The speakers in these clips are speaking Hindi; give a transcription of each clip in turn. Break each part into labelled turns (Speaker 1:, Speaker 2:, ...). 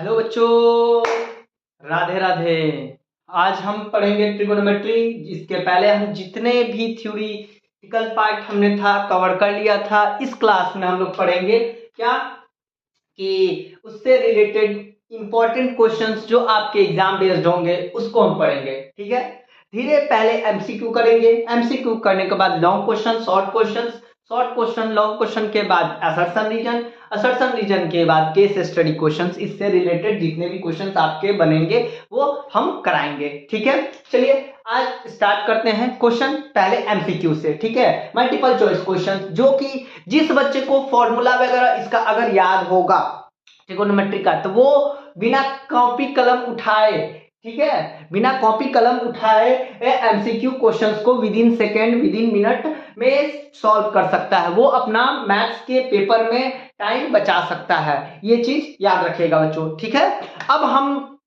Speaker 1: हेलो बच्चों, राधे राधे। आज हम पढ़ेंगे ट्रिगोनोमेट्री। इसके पहले हम जितने भी थ्योरेटिकल पार्ट हमने था कवर कर लिया था। इस क्लास में हम लोग पढ़ेंगे क्या कि उससे रिलेटेड इंपॉर्टेंट क्वेश्चंस जो आपके एग्जाम बेस्ड होंगे उसको हम पढ़ेंगे। ठीक है, धीरे पहले एमसीक्यू करेंगे, एमसीक्यू करने के बाद long question, short question, long question के बाद असर्शन रीजन के बाद केस स्टडी क्वेश्चंस। इससे रिलेटेड जितने भी क्वेश्चंस आपके बनेंगे वो हम कराएंगे। ठीक है, चलिए आज स्टार्ट करते हैं क्वेश्चन। पहले एमसीक्यू से, ठीक है, मल्टीपल चॉइस क्वेश्चन, जो कि जिस बच्चे को फॉर्मूला वगैरह इसका अगर याद होगा ट्रिगोनोमेट्री का, तो वो बिना कॉपी कलम उठाए, ठीक है, बिना कॉपी कलम उठाए एमसीक्यू क्वेश्चंस को with in second, with in minute में सॉल्व कर सकता है। वो अपना मैथ्स के पेपर में टाइम बचा सकता है। ये चीज याद रखिएगा बच्चों। ठीक है, अब हम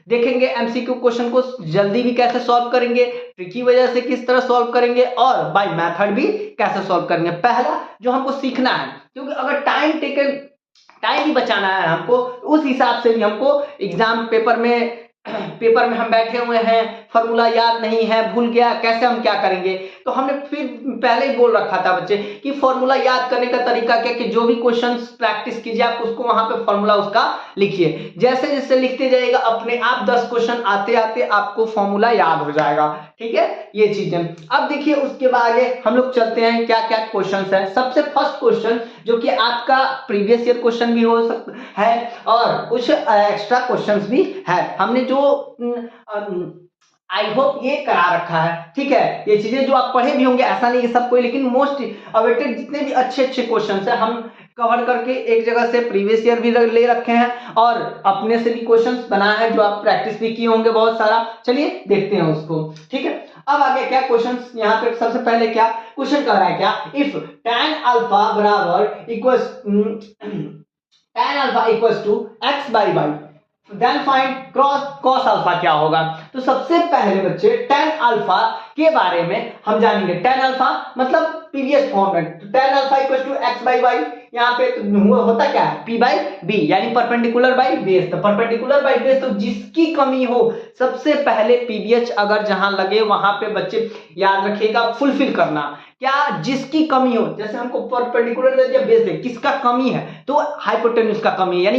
Speaker 1: देखेंगे एमसीक्यू क्वेश्चन को जल्दी भी कैसे सॉल्व करेंगे, ट्रिकी वजह से किस तरह सॉल्व करेंगे, और बाय मेथड भी कैसे सॉल्व करेंगे। पहला जो हमको सीखना है, क्योंकि अगर टाइम भी बचाना है हमको, उस हिसाब से भी हमको एग्जाम पेपर में हम बैठे हुए हैं, फॉर्मूला याद नहीं है, भूल गया, कैसे हम क्या करेंगे। तो हमने फिर पहले ही बोल रखा था बच्चे कि फॉर्मूला याद करने का तरीका क्या, कि जो भी क्वेश्चंस प्रैक्टिस कीजिए आप उसको वहां पे फॉर्मूला उसका लिखिए। जैसे जैसे लिखते जाइएगा अपने आप 10 क्वेश्चन आते आते आपको फॉर्मूला याद हो जाएगा। ठीक है, ये चीजें। अब देखिए उसके बाद हम लोग चलते हैं क्या क्या क्वेश्चन है। सबसे फर्स्ट क्वेश्चन जो कि आपका प्रीवियस ईयर क्वेश्चन भी हो सकता है और कुछ एक्स्ट्रा क्वेश्चंस भी है। हमने जो आई होप ये करा रखा है। ठीक है, ये चीजें जो आप पढ़े भी होंगे, ऐसा नहीं कि सब कोई, लेकिन मोस्ट अवेटेड जितने भी अच्छे अच्छे क्वेश्चंस है हम कवर करके एक जगह से प्रीवियस ईयर भी ले रखे हैं और अपने से भी क्वेश्चंस बनाए हैं जो आप प्रैक्टिस भी किए होंगे बहुत सारा। चलिए देखते हैं उसको। ठीक है, अब आगे क्या क्वेश्चन, यहाँ पे सबसे पहले क्या क्वेश्चन कर रहा है, क्या इफ tan अल्फा बराबर equals tan alpha equals to x by y, then find cos alpha क्या होगा। तो सबसे पहले बच्चे tan अल्फा के बारे में हम जानेंगे। tan अल्फा मतलब प्रीवियस फॉर्म में, तो tan alpha equal to x by y, यहाँ पे तो होता क्या है, p बाई b, यानी परपेंडिकुलर बाई बेस। तो परपेंडिकुलर बाई बेस, तो जिसकी कमी हो सबसे पहले पीबीएच अगर जहां लगे वहां पे बच्चे याद रखिएगा फुलफिल करना। क्या जिसकी कमी हो, जैसे हमको परपेंडिकुलर दे दिया, बेस दे, किसका कमी है, तो हाइपोटेन्यूज का कमी है, यानी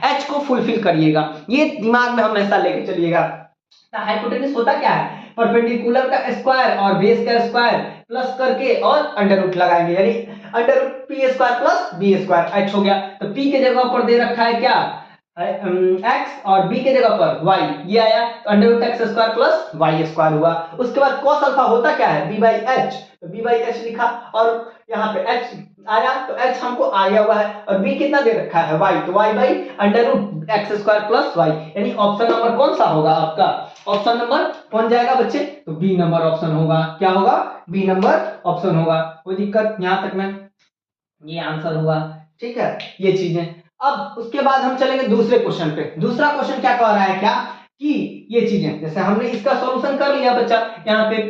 Speaker 1: एच को फुलफिल करिएगा। ये दिमाग में हमेशा लेके चलिएगा। हाइपोटेन्यूज होता क्या है, परपेंडिकुलर का स्क्वायर और बेस का स्क्वायर प्लस करके और अंडर रूट लगाएंगे, यानी under root p square plus b square, h हो गया। तो पी के जगह पर दे रखा है क्या, एक्स, और बी के जगह पर वाई, ये आया, तो under root x square plus Y square हुआ। उसके बाद cos अल्फा होता क्या है, बी बाई एच, तो बी बाई एच लिखा, और यहाँ पे एच आया, तो एच हमको आ गया हुआ है, और बी कितना दे रखा है, वाई, तो y by under root x square plus y, यानी ऑप्शन नंबर कौन सा होगा आपका, ऑप्शन नंबर कौन जाएगा बच्चे, तो बी नंबर ऑप्शन होगा। क्या होगा, बी नंबर ऑप्शन होगा। कोई दिक्कत यहां तक में, ये आंसर हुआ। ठीक है, ये चीजें। अब उसके बाद हम चलेंगे दूसरे क्वेश्चन पे। दूसरा क्वेश्चन क्या कह रहा है, क्या कि ये चीजें, जैसे हमने इसका सॉल्यूशन कर लिया बच्चा, यहाँ पे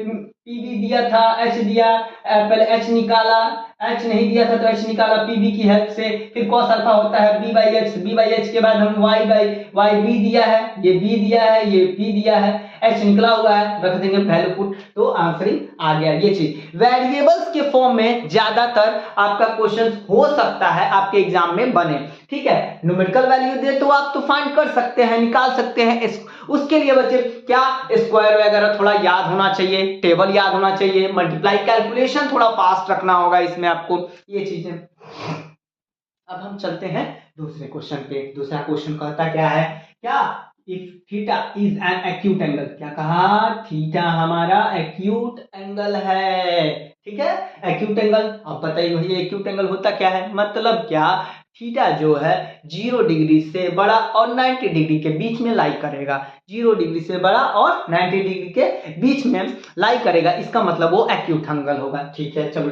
Speaker 1: पीबी दिया था, एच दिया, पहले एच निकाला, एच नहीं दिया था तो एच निकाला पीबी की हेल्प से, फिर cos अल्फा होता है b by h, b by h के बाद हम वाई बाई वाई, बी दिया है, ये बी दिया है, ये पी दिया है, एच निकला हुआ है, रख देंगे वैल्यू पुट, तो आंसर ही आ गया। ये चीज वेरिएबल्स के फॉर्म में ज्यादातर आपका क्वेश्चन हो सकता है आपके एग्जाम में बने। ठीक है, न्यूमेरिकल वैल्यू दे तो आप तो फाइंड कर सकते हैं, निकाल सकते हैं। उसके लिए बच्चे क्या, स्क्वायर वगैरह थोड़ा याद होना चाहिए, टेबल याद होना चाहिए, मल्टीप्लाई कैलकुलेशन थोड़ा फास्ट रखना होगा इसमें आपको, ये चीजें। अब हम चलते हैं दूसरे क्वेश्चन पे। दूसरा क्वेश्चन कहता क्या है, क्या if theta is an acute angle, क्या कहा, थीटा हमारा एक्यूट एंगल है। ठीक है, एक्यूट एंगल अब पता ही वही एक्यूट एंगल होता क्या है, मतलब क्या, थीटा जो है 0 डिग्री से बड़ा और 90 डिग्री के बीच में लाई करेगा, 0 डिग्री से बड़ा और 90 डिग्री के बीच में लाई करेगा, इसका मतलब वो एक्यूट एंगल होगा। ठीक है, चलो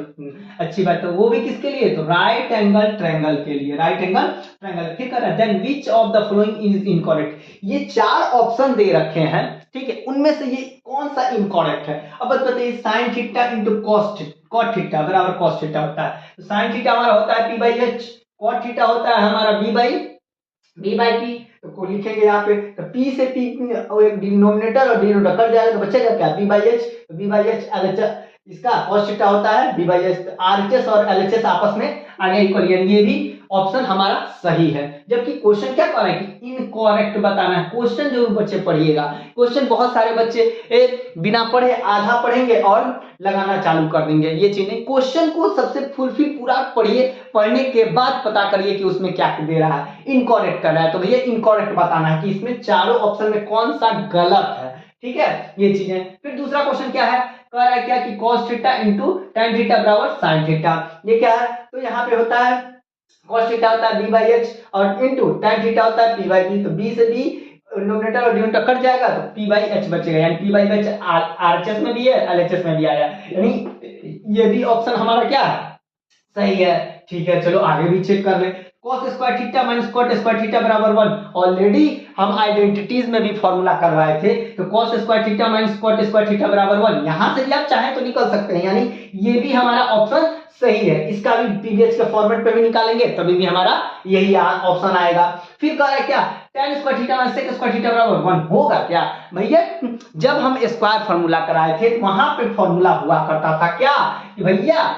Speaker 1: अच्छी बात है, वो भी किसके लिए, तो राइट एंगल ट्रायंगल के लिए, राइट एंगल ट्रायंगल। फिर कर then which of the following is incorrect, ये 4 ऑप्शन दे रखे हैं, ठीक है, उनमें से ये कौन सा इनकरेक्ट है। अब बताइए, sine theta into cot theta बराबर कॉस थीटा होता है, तो साइन थीटा हमारा होता है p by h, cot theta होता है हमारा बी बाई पी, तो को लिखेंगे यहाँ पे, तो P से P एक डिनोमिनेटर और डिनोमिनेटर कट जाएगा तो बचेगा क्या, B बाई एच, तो B बाई एच LHS इसका cos थीटा होता है, B बाई एच RHS और LHS आपस में आगे इक्वल, यानी ये भी ऑप्शन हमारा सही है। जबकि क्वेश्चन क्या कह रहा है कि इनकरेक्ट बताना है। क्वेश्चन जरूर बच्चे पढ़िएगा, क्वेश्चन बहुत सारे बच्चे बिना पढ़े आधा पढ़ेंगे और लगाना चालू कर देंगे, ये चीज नहीं। क्वेश्चन को सबसे फुलफिल पूरा पढ़िए, पढ़ने के बाद पता करिए कि उसमें क्या दे रहा है, इनकरेक्ट कर रहा है तो भैया इनकरेक्ट बताना है कि इसमें चारों ऑप्शन में कौन सा गलत है, ठीक है, ये चीजें। फिर दूसरा क्वेश्चन क्या है, कह रहा है क्या कि cos theta into tan theta बराबर sin थीटा, ये क्या है, तो यहाँ पे होता है cos थीटा होता है b बाई एच और इंटू tan थीटा होता है p बाई b, तो b से b डिनोमिनेटर और डिनोमिनेटर कट जाएगा तो p बाई h बचेगा, यानी p बाई h RHS में भी है LHS में भी आया, यानी ये भी ऑप्शन हमारा क्या है, सही है। ठीक है, चलो आगे भी चेक कर ले, cos square theta minus cot square theta बराबर 1, ऑलरेडी हम आइडेंटिटीज में भी फॉर्मूला कर रहे थे, तो cos square theta minus cot square theta बराबर 1, यहां से भी आप चाहें तो निकल सकते हैं, यानी ये भी हमारा ऑप्शन सही है। इसका भी पीवीएच के फॉर्मेट पे भी निकालेंगे तभी भी हमारा यही ऑप्शन आएगा। फिर कह रहा है क्या, tan square theta minus sec square theta बराबर 1 होगा क्या, भैया जब हम स्क्वायर फॉर्मूला कराए थे वहां पे फॉर्मूला हुआ करता था क्या कि भैया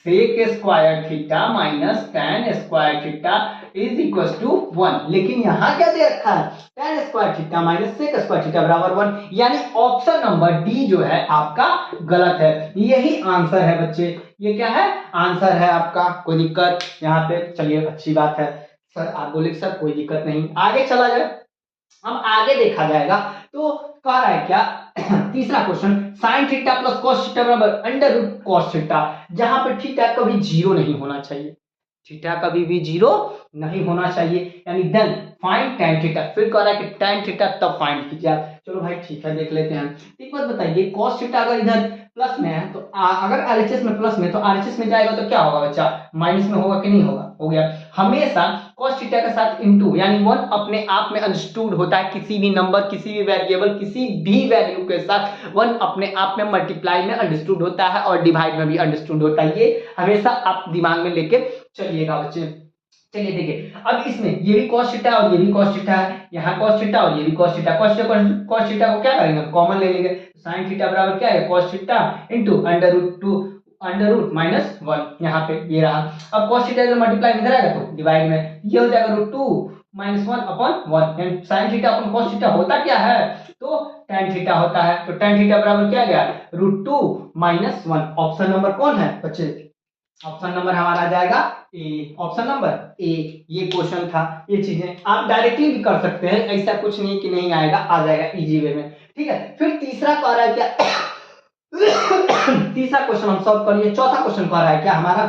Speaker 1: sec square theta minus tan square theta is equal to 1, लेकिन यहाँ क्या दे रखा है, tan square theta minus sec square theta बराबर 1, यानी ऑप्शन नंबर डी जो है आपका गलत है। यही आंसर है बच्चे, ये क्या है, आंसर है आपका, कोई दिक्कत यहाँ पे, चलिए अच्छी बात है। सर आप बोले सर कोई दिक्कत नहीं, आगे चला जाए, हम आगे देखा जाएगा। तो कह रहा है क्या तीसरा question, sine theta plus cos theta बराबर अंडर रूट कॉस थीटा, जहां पे थीटा कभी जीरो नहीं होना चाहिए, थीटा कभी भी जीरो नहीं होना चाहिए, यानी देन फाइंड tan थीटा। फिर कह रहा है कि tan थीटा तब फाइंड कीजिए। चलो भाई ठीक है, देख लेते हैं। एक बात बताइए, cos थीटा अगर इधर प्लस में है तो अगर RHS में प्लस में तो RHS में जाएगा तो क्या होगा बच्चा, माइनस में होगा कि नहीं होगा, हो गया। हमेशा cos थीटा के साथ इनटू, यानी 1 अपने आप में अंडरस्टूड होता है, किसी भी नंबर, किसी भी वेरिएबल, किसी भी वैल्यू के साथ 1 अपने आप में मल्टीप्लाई में अंडरस्टूड होता है और डिवाइड में भी अंडरस्टूड होता है, ये हमेशा आप दिमाग में लेके चलिएगा बच्चे। चलिए देखिए, अब इसमें ये भी cos थीटा और ये भी cos थीटा है, यहाँ cos थीटा और ये भी cos थीटा, cos थीटा को क्या करेंगे, कॉमन ले लेंगे, sin थीटा बराबर क्या है, cos theta into under root minus 1, यहाँ पे ये रहा। अब cos थीटा जब मल्टीप्लाई इधर आएगा तो डिवाइड में ये हो जाएगा √2 माइनस 1 अपॉन 1, यानी sin theta upon cos theta होता क्या है, तो tan थीटा होता है, तो tan थीटा बराबर क्या गया, √2 माइनस 1। ऑप्शन नंबर कौन है बच्चे, ऑप्शन नंबर हमारा आ जाएगा ए, ऑप्शन नंबर ए। ये क्वेश्चन था, ये चीजें आप डायरेक्टली भी कर सकते हैं, ऐसा कुछ नहीं कि नहीं आएगा, आ जाएगा इजी वे में, ठीक है। फिर तीसरा कह रहा है क्या तीसरा क्वेश्चन हम सॉल्व कर लिए। चौथा क्वेश्चन कह रहा है क्या हमारा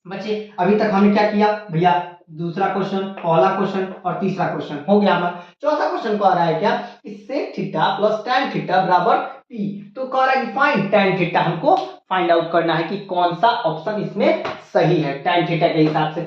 Speaker 1: बच्चे, अभी तक हमने क्या किया भैया, दूसरा क्वेश्चन, पहला क्वेश्चन और तीसरा क्वेश्चन हो गया हमारा। चौथा क्वेश्चन कह रहा है क्या, sec theta plus tan theta बराबर p, तो कह रहा है कि फाइंड tan थीटा, हमको फाइंड आउट करना है कि कौन सा ऑप्शन इसमें सही है tan थीटा के हिसाब से।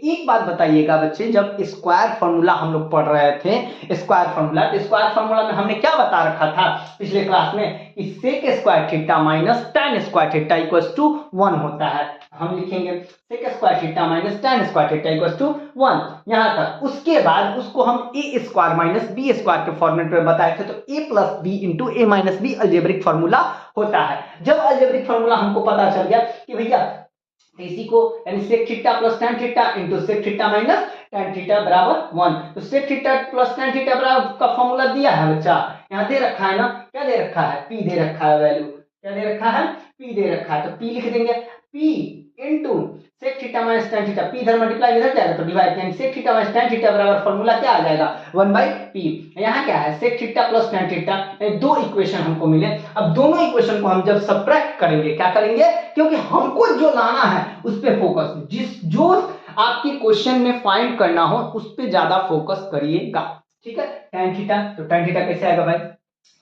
Speaker 1: एक बात बताइएगा बच्चे, जब स्क्वायर फॉर्मूला हम लोग पढ़ रहे थे, स्क्वायर फॉर्मूला, तो स्क्वायर फॉर्मूला में हमने क्या बता रखा था पिछले क्लास में कि sec square theta minus tan square theta equals to 1 होता है। हम लिखेंगे sec square theta minus tan square theta equals to 1 यहां तक। उसके बाद उसको हम a square minus b square के फॉर्मेट में बताए थे, तो a plus b into a minus b algebraic formula होता है। जब अलजेब्रिक फॉर्मूला हमको पता चल गया कि भैया इसी को, यानी sec theta plus tan theta into sec theta minus tan theta बराबर 1, तो sec theta plus tan theta बराबर का फॉर्मूला दिया है बच्चा, यहाँ दे रखा है ना, क्या दे रखा है, p दे रखा है, वैल्यू क्या दे रखा है, p दे रखा है, तो p लिख देंगे, p into sec theta minus tan theta, p इधर मल्टीप्लाई इधर जाएगा तो डिवाइड, यानी sec theta minus tan theta बराबर फॉर्मूला क्या आ जाएगा 1/p। यहाँ क्या है sec theta plus tan theta, दो इक्वेशन हमको मिले। अब दोनों इक्वेशन को हम जब सब्ट्रैक्ट करेंगे, क्या करेंगे, क्योंकि हमको जो लाना है उस पे फोकस, जो आपके क्वेश्चन में फाइंड करना हो उस पे ज्यादा फोकस करिएगा, ठीक है। tan थीटा, तो tan थीटा कैसे आएगा भाई,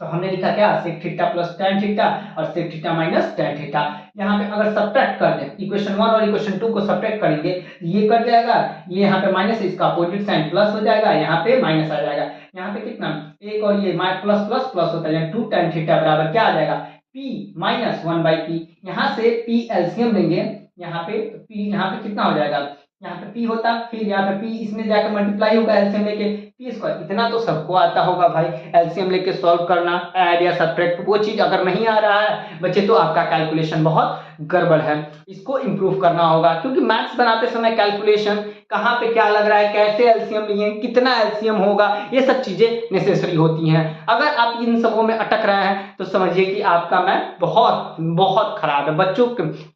Speaker 1: तो हमने लिखा क्या sec theta plus tan theta और sec theta minus tan theta. यहाँ पे अगर सब्ट्रैक्ट कर दें, इक्वेशन 1 और इक्वेशन 2 को सब्ट्रैक्ट करेंगे, ये कट जाएगा, ये यहाँ पे माइनस, इसका अपोजिट साइन प्लस हो जाएगा, यहाँ पे माइनस आ जाएगा, यहाँ पे कितना एक और ये प्लस प्लस प्लस होता है, 2 tan थीटा बराबर क्या आ जाएगा, p माइनस 1/p। यहाँ से p एलसीएम लेंगे, यहाँ पे p, यहाँ पे कितना हो जाएगा, यहाँ पे p होता, फिर यहाँ पे p इसमें जाकर मल्टीप्लाई होगा एलसीएम लेके, पी स्क्वायर, इतना तो सबको आता होगा भाई, एलसीएम लेके सॉल्व करना, ऐड या सब्ट्रैक्ट, वो चीज अगर नहीं आ रहा है बच्चे तो आपका कैलकुलेशन बहुत गड़बड़ है, इसको इंप्रूव करना होगा। क्योंकि मैथ्स बनाते समय कैलकुलेशन, कहाँ पे क्या लग रहा है, कैसे एलसीएम लिए, कितना एलसीएम होगा, ये सब चीजें नेसेसरी होती हैं। अगर आप इन सबों में अटक रहे हैं तो समझिए कि आपका मैथ बहुत बहुत खराब है। बच्चों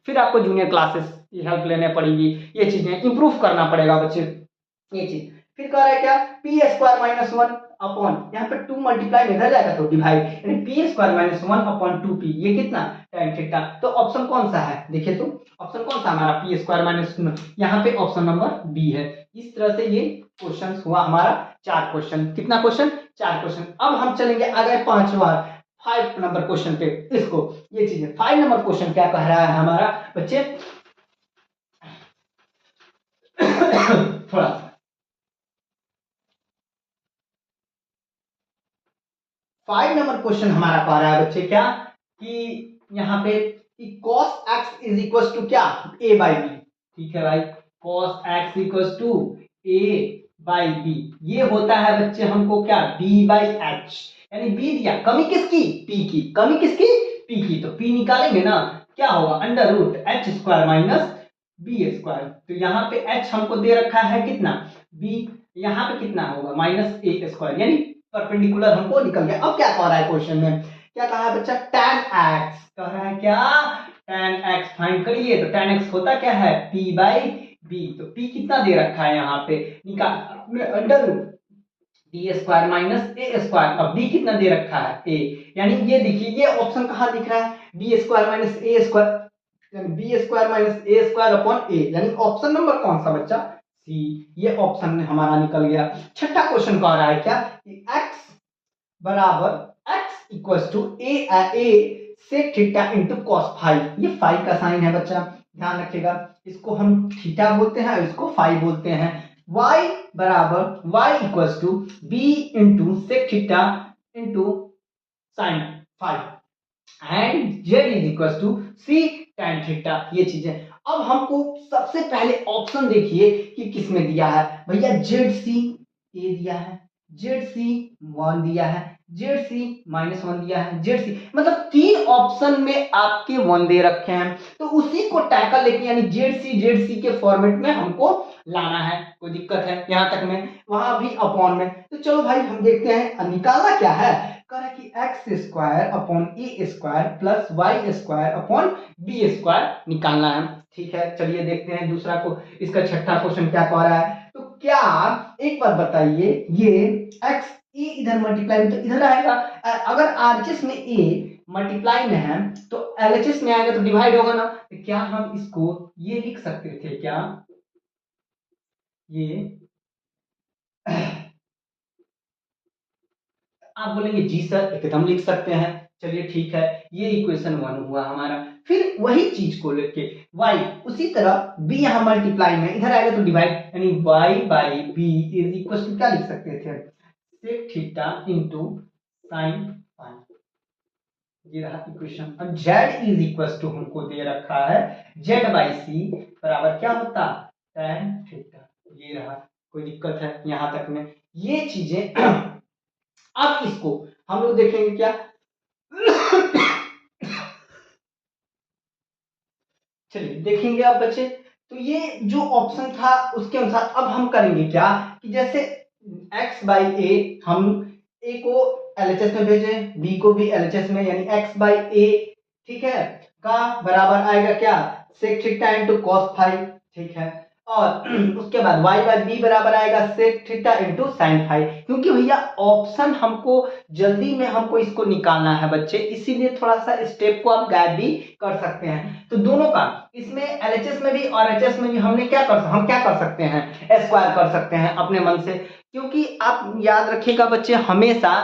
Speaker 1: फिर आपको जूनियर क्लासेस की हेल्प लेने पड़ेगी, ये चीजें इंप्रूव करना पड़ेगा बच्चे, ये चीज। फिर कह रहा है क्या, P square minus one upon, यहाँ पे 2 मल्टीप्लाई में इधर जाएगा तो डिवाइड, यानी P square minus one upon 2p, ये कितना tan थीटा। तो ऑप्शन कौन सा है, देखिए तो ऑप्शन कौन सा हमारा, पी स्क्वायर माइनस, यहाँ पे ऑप्शन नंबर बी है। इस तरह से ये क्वेश्चन हुआ हमारा 4 क्वेश्चन, कितना क्वेश्चन, 4 क्वेश्चन। अब हम चलेंगे आगे 5 नंबर क्वेश्चन पे, इसको ये चीजें 5 नंबर क्वेश्चन क्या कह रहा है हमारा बच्चे थोड़ा सा 5 नंबर क्वेश्चन हमारा कह रहा है बच्चे क्या, कि यहाँ पे कि cos x is equal to क्या, a बाई बी, ठीक है भाई, cos x equal to a by b, ये होता है बच्चे हमको क्या, b बाई एच, यानी b दिया, कमी किसकी, p की, कमी किसकी, p की, तो p निकालेंगे ना, क्या होगा, under root h square minus b square. तो यहाँ पे h हमको दे रखा है कितना, b, यहाँ पे कितना होगा माइनस ए स्क्वायर, यानी परपेंडिकुलर हमको निकल गया। अब क्या कह रहा है क्वेश्चन में, क्या कहा है बच्चा, tan x, कह रहा है क्या, tan x फाइंड करिए, तो tan x होता क्या है, p बाई बी, तो p कितना दे रखा है यहाँ पे, निकाल under root B square minus A square, अब b कितना दे रखा है a, यानी ये देखिए ये ऑप्शन कहाँ दिख रहा है, B square minus A square, यानी B square minus A square upon ए, यानी ऑप्शन नंबर कौन सा बच्चा, सी, ये ऑप्शन हमारा निकल गया। छठा क्वेश्चन कह रहा है क्या, कि x बराबर x equal to a sec theta into cos phi, ये फाइव का साइन है बच्चा, ध्यान रखिएगा, इसको हम थीटा बोलते हैं, इसको फाइव बोलते हैं। y बराबर y equal to b into sec theta into sine phi and z is equal to c tan theta, ये चीजें। अब हमको सबसे पहले ऑप्शन देखिए कि किसमें दिया है भैया, जेड सी ए दिया है, जेड सी 1 दिया है, जेड सी माइनस 1 दिया है, जेड सी, मतलब 3 ऑप्शन में आपके 1 दे रखे हैं, तो उसी को टैकल लेके यानी जेड सी के फॉर्मेट में हमको लाना है। कोई दिक्कत है यहाँ तक में, वहां भी अपॉन में, तो चलो भाई हम देखते हैं निकालना क्या है, कह रहा है कि एक्स स्क्वायर अपॉन ए square plus Y square upon B square निकालना है। ठीक है, चलिए देखते हैं दूसरा को, इसका छठा क्वेश्चन क्या कह रहा है। तो क्या एक बात बताइए, ये एक्स ए इधर मल्टीप्लाई में तो इधर आएगा, अगर आरएचएस में ए मल्टीप्लाई में है तो एलएचएस में आएगा तो डिवाइड होगा ना, तो क्या हम इसको ये लिख सकते थे क्या, ये आप बोलेंगे जी सर एकदम लिख सकते हैं, चलिए ठीक है, ये इक्वेशन 1 हुआ हमारा। फिर वही चीज को लेके y, उसी तरह b यहां मल्टीप्लाई में इधर आएगा तो डिवाइड, यानी y by b is equal to क्या लिख सकते थे, sec theta into sin phi, ये रहा इक्वेशन। अब z इज इक्वल टू हमको दे रखा है z बाई c बराबर क्या होता tan थीटा, ये रहा। कोई दिक्कत है यहां तक में, ये चीजें अब इसको हम लोग देखेंगे क्या चलिए देखेंगे अब बच्चे, तो ये जो ऑप्शन था उसके अनुसार अब हम करेंगे क्या, कि जैसे x बाई ए, हम a को एलएचएस में भेजे, b को भी एलएचएस में, यानी x बाई ए, ठीक है, का बराबर आएगा क्या, sec theta into cos phi, ठीक है, और उसके बाद y बाई बी बराबर आएगा sec theta into sine phi. क्योंकि भैया ऑप्शन हमको जल्दी में हमको इसको निकालना है बच्चे, इसीलिए थोड़ा सा स्टेप को आप गायब भी कर सकते हैं। तो दोनों का इसमें एलएचएस में भी और एचएस में भी हम क्या कर सकते हैं, स्क्वायर कर सकते हैं अपने मन से। क्योंकि आप याद रखिएगा बच्चे, हमेशा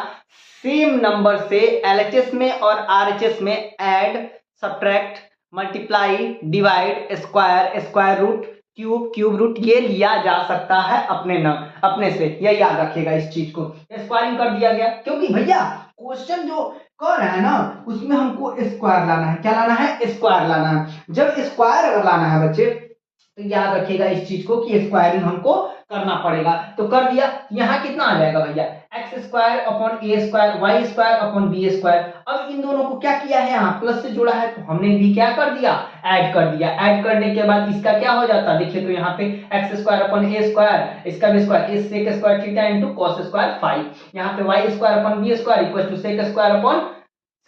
Speaker 1: सेम नंबर से एलएचएस में और आरएचएस में add, subtract, multiply, divide, square, square root, cube root, ये लिया जा सकता है अपने से, यह याद रखिएगा इस चीज को। स्क्वायरिंग कर दिया गया, क्योंकि भैया क्वेश्चन जो कर रहा है ना उसमें हमको स्क्वायर लाना है, क्या लाना है, स्क्वायर लाना है। जब स्क्वायर अगर लाना है बच्चे तो याद रखिएगा इस चीज को कि स्क्वायरिंग हमको करना पड़ेगा। तो कर दिया, यहाँ कितना आ जाएगा भैया, एक्स स्क्वायर अपॉन ए square Y square upon B square. अब इन दोनों को क्या किया है, यहाँ प्लस से जोड़ा है तो हमने भी क्या कर दिया, ऐड कर दिया। ऐड करने के बाद इसका क्या हो जाता है, देखिए तो यहाँ पे एक्स स्क्वायर अपॉन ए स्क्वायर, इसका भी स्क्वायर, इस sec square theta into cos square phi, यहाँ पे y square upon B square equal to sec square upon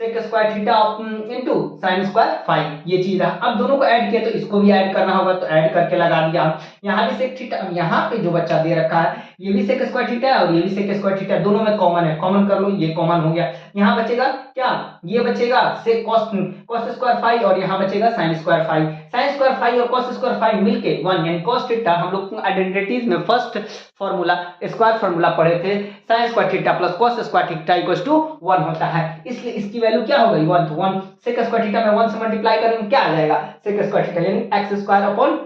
Speaker 1: sec square theta into sin square phi, ये चीज रहा। अब दोनों को ऐड किया तो इसको भी ऐड करना होगा, तो ऐड करके लगा दिया। यहाँ भी सेक थीटा, यहाँ पे जो बच्चा दे रखा है ये भी सेक स्क्वायर थीटा है और ये भी सेक स्क्वायर थीटा है, दोनों में कॉमन है, कॉमन कर लो, ये कॉमन हो गया। यहाँ बचेगा क्या, ये बचेगा सेक कॉस स्क्वायर फाई और यहाँ बचेगा sin square phi. sin square phi और cos स्क्वायर फाई मिलके 1 यानी cos थीटा, हम लोग आइडेंटिटीज में फर्स्ट फार्मूला स्क्वायर फार्मूला पढ़े थे, sin square theta plus cos square theta equals to 1 होता है, इसलिए इसकी वैल्यू क्या हो गई 1, तो 1 सेक स्क्वायर थीटा में 1 से मल्टीप्लाई करेंगे क्या आ जाएगा, सेक स्क्वायर थीटा यानी एक्स स्क्वायर अपॉन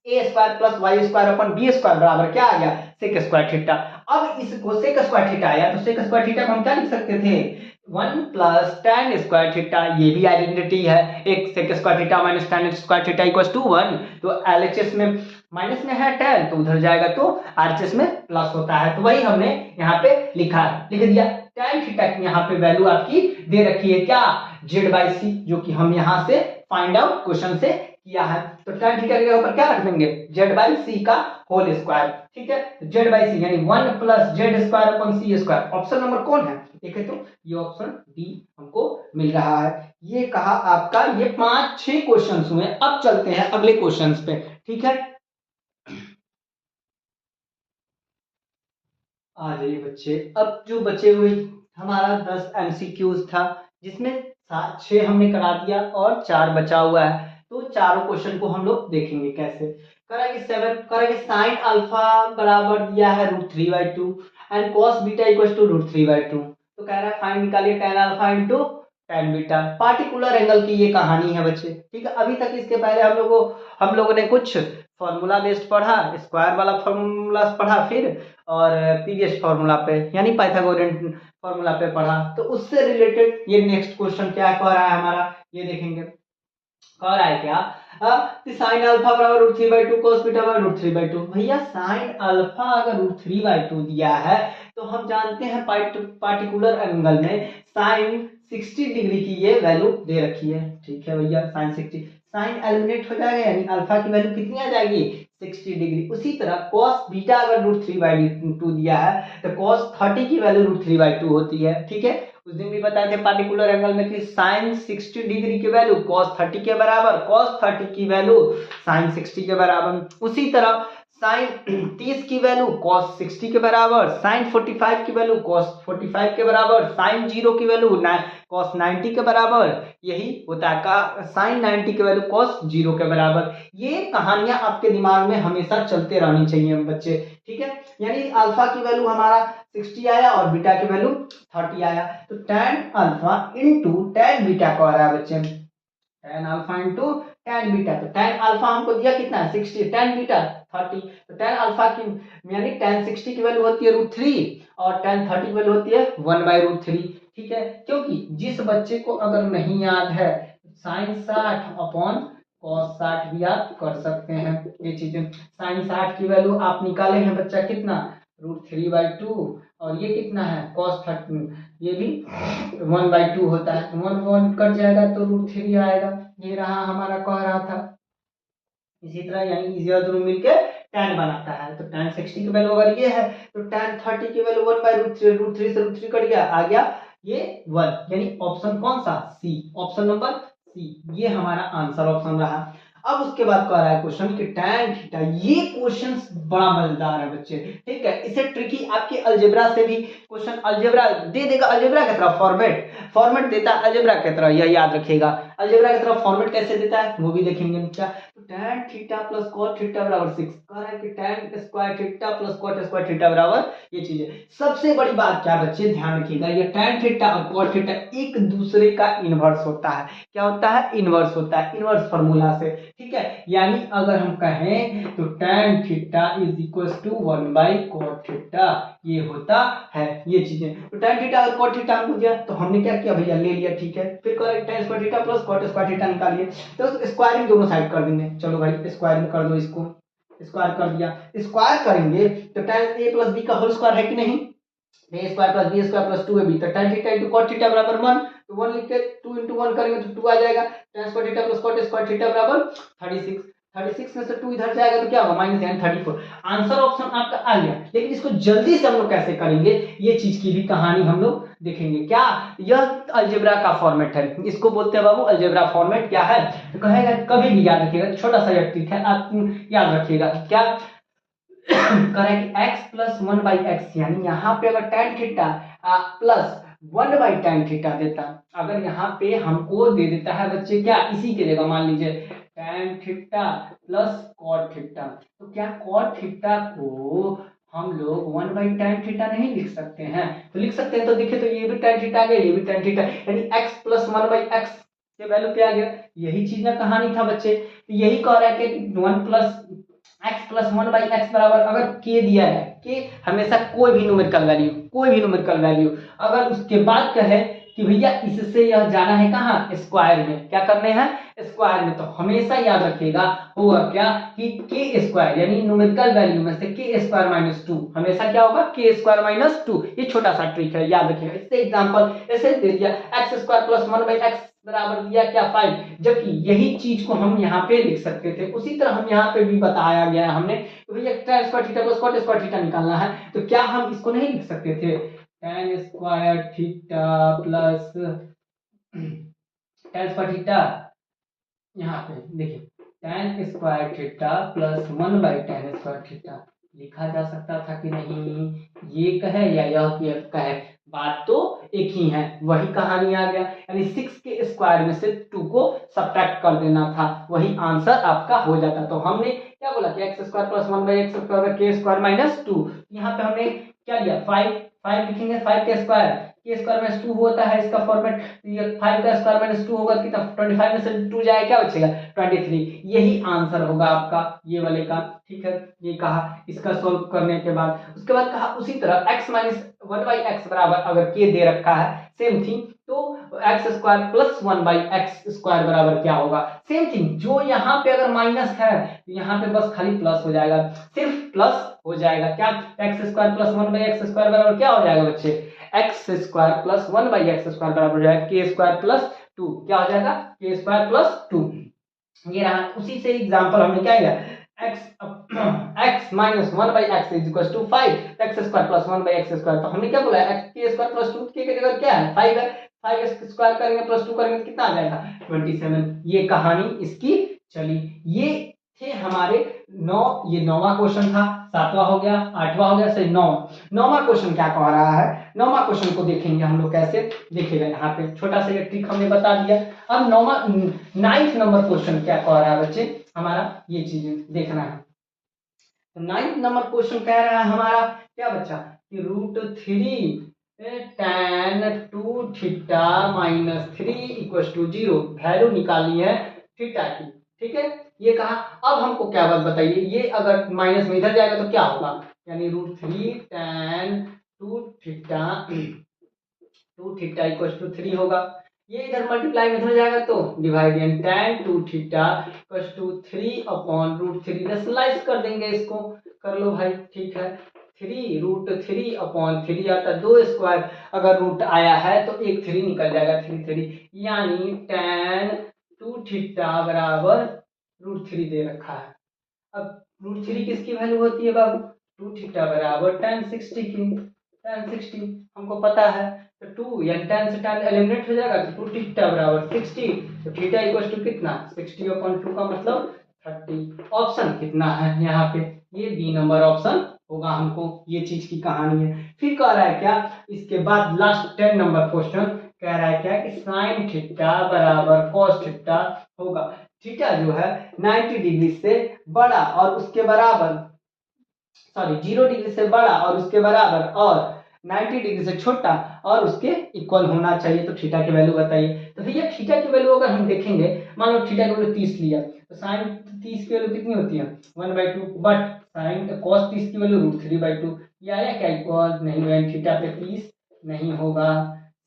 Speaker 1: ए square plus Y square upon B square बराबर क्या आ गया, सेक स्क्वायर थीटा। अब इसको सेक स्क्वायर थीटा आया तो सेक स्क्वायर थीटा को हम क्या लिख सकते थे, 1 प्लस tan स्क्वायर थीटा, ये भी आइडेंटिटी है, एक sec square theta minus tan square theta equals to 1, तो एलएचएस में माइनस में है tan तो उधर जाएगा तो आरएचएस में प्लस होता है, तो वही हमने यहाँ पे लिखा है, लिख दिया। tan थीटा की यहाँ पे वैल्यू आपकी दे रखी है क्या, z/c, जो कि हम यहाँ से फाइंड आउट क्वेश्चन से किया है। तो tan थीटा के ऊपर क्या रख देंगे, z/c का होल स्क्वायर, ठीक है, z/c यानी 1 प्लस जेड स्क्वायर अपॉन सी स्क्वायर। ऑप्शन नंबर कौन है, देखें तो ये ऑप्शन डी हमको मिल रहा है। ये कहा आपका, ये 5-6 क्वेश्चंस हुए। अब चलते हैं अगले क्वेश्चंस पे, ठीक है। आ जाइए बच्चे, अब जो बचे हुए हमारा 10 एमसीक्यूज था, जिसमें 6 हमने करा दिया और 4 बचा हुआ है, तो चारों क्वेश्चन को हम लोग देखेंगे कैसे करेंगे। 7 करेंगे, साइन अल्फा बराबर दिया है √3/2 and cos beta equals to √3/2, तो कह रहा है फाइंड निकालिए tan alpha into tan beta. Particular angle की ये कहानी है बच्चे, ठीक है। अभी तक इसके पहले हम लोगों ने कुछ फॉर्मूला बेस्ड पढ़ा, स्क्वायर वाला फॉर्मूला पढ़ा, फिर और पीवीएस फॉर्मूला पे यानी पाइथागोरियन फॉर्मूला पे पढ़ा, तो उससे रिलेटेड ये नेक्स्ट क्वेश्चन क्या कह रहा है हमारा, ये देखेंगे। कह रहा है क्या, साइन अल्फा बराबर √3/2 cos बीटा बराबर √3/2। भैया साइन अल्फा अगर √3/2 दिया है तो हम जानते हैं पार्टिकुलर एंगल में साइन 60 डिग्री की ये वैल्यू दे रखी है, ठीक है भैया, साइन 60, साइन एलिमिनेट हो जाएगा यानी अल्फा की वैल्यू कितनी आ जाएगी, 60 डिग्री। उसी तरह cos बीटा अगर √3/2 दिया है तो cos 30 की वैल्यू √3/2 होती है, ठीक है। उस दिन भी बताए थे पार्टिकुलर एंगल में कि साइन 60 डिग्री की वैल्यू cos 30 के बराबर, cos 30 की वैल्यू साइन 60 के बराबर। उसी तरह साइन 30 की वैल्यू cos 60 के बराबर, साइन 45 की वैल्यू cos 45 के बराबर, साइन 0 की वैल्यू cos 90 के बराबर, यही होता है का साइन 90 की वैल्यू cos 0 के बराबर। ये कहानियां आपके दिमाग में हमेशा चलते रहनी चाहिए बच्चे, ठीक है। यानी अल्फा की वैल्यू हमारा 60 आया और बीटा की वैल्यू 30 आया, तो tan alpha into tan beta को आ रहा है बच्चे, tan alpha into tan beta. तो tan अल्फा हमको दिया कितना है 60, tan बीटा 30, तो tan अल्फा की यानी tan 60 की वैल्यू होती है √3 और tan 30 की वैल्यू होती है 1/√3, ठीक है। क्योंकि जिस बच्चे को अगर नहीं याद है साइन 60 अपॉन cos 60 भी आप कर सकते हैं, ये चीजें। साइन 60 की वैल्यू आप निकाले हैं बच्चा कितना, √3/2 और ये कितना है cos 30, ये भी 1/2 होता है, 1 कट जाएगा तो √3 आएगा, ये रहा हमारा कह रहा था। इसी तरह यानी इसे दोनों मिलके tan बनाता है, तो tan 60 की वैल्यू अगर ये है तो tan 30 की वैल्यू 1/√3, √3 से √3 कट गया, आ गया ये 1, यानी ऑप्शन कौन सा, सी, ऑप्शन नंबर सी, ये हमारा आंसर ऑप्शन रहा। अब उसके बाद कह रहा है क्वेश्चन कि tan थीटा, ये क्वेश्चन बड़ा मजेदार है बच्चे, ठीक है। इसे ट्रिकी आपके अलजेब्रा से भी क्वेश्चन, अलजेब्रा दे देगा, अलजेब्रा की तरह फॉर्मेट देता है अलजेब्रा की तरह, यह याद रखिएगा। अलजेब्रा की तरफ फॉर्मेट कैसे देता है वो भी देखेंगे क्या, तो tan theta plus cot theta बराबर 6, कह रहा है कि tan square theta plus cot square theta बराबर ये चीजें। सबसे बड़ी बात क्या बच्चे ध्यान रखिएगा, ये tan थीटा और cot थीटा एक दूसरे का इनवर्स होता है, क्या होता है, इनवर्स होता है, इनवर्स फार्मूला से, ठीक है। यानी अगर हम कहें तो tan theta is equal to 1/cot theta, ये होता है ये चीजें। तो tan थीटा और cot थीटा हमको दिया तो हमने क्या किया भैया, ले लिया, ठीक है। फिर tan square theta plus cot square theta निकालिए, तो स्क्वायरिंग दोनों साइड कर देंगे। चलो भाई स्क्वायरिंग कर दो इसको, स्क्वायर कर दिया, स्क्वायर करेंगे तो tan a प्लस बी का होल स्क्वायर है कि नहीं, a square plus b square plus 2ab तो tan theta into cot theta बराबर 1, तो 1 लिख के 2 इंटू 1 करेंगे तो 2 आ जाएगा, tan square theta plus cot square theta बराबर 36, 36 में से 2 इधर जाएगा तो क्या होगा माइनस यानी 34। आंसर ऑप्शन आपका आ गया। लेकिन इसको जल्दी से हम लोग कैसे करेंगे ये चीज की भी कहानी हम लोग देखेंगे। क्या यह अलजेब्रा का फॉर्मेट है, इसको बोलते हैं बाबू अलजेब्रा फॉर्मेट। क्या है तो कहेगा कभी भी याद रखिएगा, छोटा सा यह ट्रिक है, आप याद रखिएगा। क्या करेक्ट x प्लस 1/x यानी यहाँ पे अगर tan theta plus 1/tan theta देता, अगर यहाँ पे हमको दे देता है बच्चे क्या इसी के जगह मान लीजिए tan theta plus cot theta, तो क्या cot थीटा को हम लोग 1/tan थीटा नहीं लिख सकते हैं, तो लिख सकते हैं। तो देखिए तो ये भी tan थीटा आ गया, ये भी tan थीटा, यानी x प्लस 1/x के वैल्यू पे आ गया। यही चीज ना कहानी था बच्चे, तो यही कह रहा है कि 1 प्लस x प्लस 1/x बराबर अगर k दिया है, k हमेशा कोई भी न्यूमेरिकल वैल्यू, अगर उसके बाद कहे कि भैया इससे यह जाना है कहाँ स्क्वायर में, क्या करने हैं स्क्वायर में, तो हमेशा याद रखिएगा होगा क्या कि k स्क्वायर यानी न्यूमेरिकल वैल्यू में से k स्क्वायर माइनस 2 हमेशा क्या होगा k स्क्वायर माइनस 2। ये छोटा सा ट्रिक है, याद रखिएगा। इससे एग्जांपल ऐसे दे दिया x स्क्वायर प्लस 1/x बराबर दिया क्या 5, जबकि यही चीज को हम यहाँ पे लिख सकते थे। उसी तरह हम यहाँ पे भी बताया गया है हमने, तो भैया tan square theta plus cot square theta निकालना है, तो क्या हम इसको नहीं लिख सकते थे tan square theta plus tan square theta, यहाँ पे देखिए tan square theta plus 1/tan square theta लिखा जा सकता था कि नहीं, ये कहे या यह कहे, बात तो एक ही है, वही कहानी आ गया। यानी 6 के स्क्वायर में से 2 को सब्ट्रैक्ट कर देना था, वही आंसर आपका हो जाता। तो हमने क्या बोला कि x square plus 1/x square k square minus 2, यहाँ पे हमने क्या लिया 5 लिखेंगे, 5 के स्क्वायर k स्क्वायर माइनस 2 होता है इसका फॉर्मेट, ये 5 का स्क्वायर माइनस 2 होगा कितना 25 में से 2 जाए क्या बचेगा 23, यही आंसर होगा आपका ये वाले का। ठीक है, ये कहा इसका सॉल्व करने के बाद, उसके बाद कहा उसी तरह x माइनस 1/x बराबर अगर k दे रखा है सेम थिंग, तो x square plus 1/x square बराबर क्या होगा सेम थिंग, जो यहाँ पे अगर माइनस है तो यहाँ पे बस खाली प्लस हो जाएगा, सिर्फ प्लस हो जाएगा। क्या x square plus 1/x square बराबर क्या हो जाएगा बच्चे x square plus 1/x square बराबर हो जाएगा k स्क्वायर प्लस 2, क्या हो जाएगा k स्क्वायर प्लस 2। ये रहा, उसी से एग्जांपल हमने क्या किया x minus 1/x is equal to 5 x square plus 1/x square, तो हमने क्या बोला x k square plus 2 k की जगह क्या है 5 है, 5 स्क्वायर करेंगे प्लस 2 करेंगे तो कितना आ जाएगा 27। ये कहानी इसकी चली। ये थे हमारे 9, ये 9वां क्वेश्चन था, 7वां हो गया, 8वां हो गया, सही 9वां क्वेश्चन क्या कह रहा है, 9वां क्वेश्चन को देखेंगे हम लोग कैसे, देखिएगा यहाँ पे छोटा सा ट्रिक हमने बता दिया। अब 9th नंबर क्वेश्चन क्या कह रहा है बच्चे हमारा, ये चीजें देखना है। तो 9th नंबर क्वेश्चन कह रहा है हमारा क्या बच्चा कि √3 tan 2 theta minus 3 equal to 0 value निकाली है थीटा की। ठीक है, ये कहा। अब हमको क्या बात बताइए, ये अगर माइनस में इधर जाएगा तो क्या होगा, यानी √3 tan 2 थीटा इक्वल टू 3 होगा, ये इधर मल्टीप्लाई में इधर जाएगा तो डिवाइड, यानी tan 2 theta equal to 3 upon √3, rationalise कर देंगे इसको, कर लो भाई। ठीक है, 3 अपॉन 3 आता 2 स्क्वायर, अगर रूट आया है तो एक 3 निकल जाएगा 3 यानी tan 2 थीटा बराबर √3 दे रखा है। अब √3 किसकी वैल्यू होती है बाबू 2 थीटा बराबर tan 60 की, tan 60 हमको पता है, तो 2 यानी tan से tan एलिमिनेट हो जाएगा, तो 2 थीटा बराबर 60, तो थीटा इक्वल टू कितना 60 अपॉन 2 का मतलब 30। ऑप्शन कितना है यहाँ पे, ये बी नंबर ऑप्शन होगा, हमको ये चीज की कहानी है। फिर कह रहा है क्या, इसके बाद लास्ट 10 नंबर क्वेश्चन कह रहा है क्या कि साइन थीटा बराबर कॉस थीटा होगा, थीटा जो है 90 डिग्री से बड़ा और उसके बराबर, सॉरी 0 डिग्री से बड़ा और उसके बराबर और 90 डिग्री से छोटा और उसके इक्वल होना चाहिए, तो थीटा की वैल्यू बताइए। तो भैया थीटा की वैल्यू अगर हम देखेंगे, मान लो थीटा की वैल्यू 30 लिया, तो साइन 30 की वैल्यू कितनी होती है 1/2, बट साइन कॉस 30 की वैल्यू √3/2, ये आया क्या इक्वल नहीं हुआ, थीटा पे 30 नहीं होगा।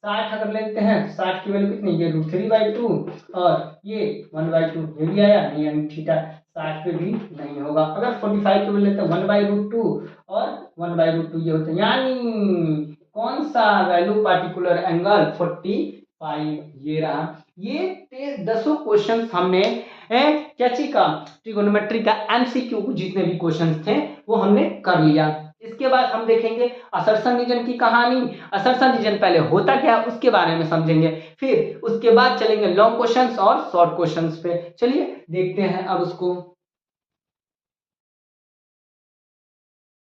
Speaker 1: 60 अगर लेते हैं, 60 की वैल्यू कितनी, ये √3/2 और ये 1/2, ये भी आया नहीं, यानी थीटा 60 पे भी नहीं होगा। अगर 45 पे बोले तो 1/√2 और 1/√2 ये होता है, यानी कौन सा वैल्यू पार्टिकुलर एंगल 45 ये रहा। ये 10 क्वेश्चन हमने कैची का ट्रिगोनोमेट्री का एमसीक्यू जितने भी क्वेश्चंस थे वो हमने कर लिया। इसके बाद हम देखेंगे असर्शन रीजन की कहानी। असर्शन रीजन पहले होता क्या उसके बारे में समझेंगे, फिर उसके बाद चलेंगे लॉन्ग क्वेश्चंस और शॉर्ट क्वेश्चंस पे। चलिए देखते हैं अब उसको।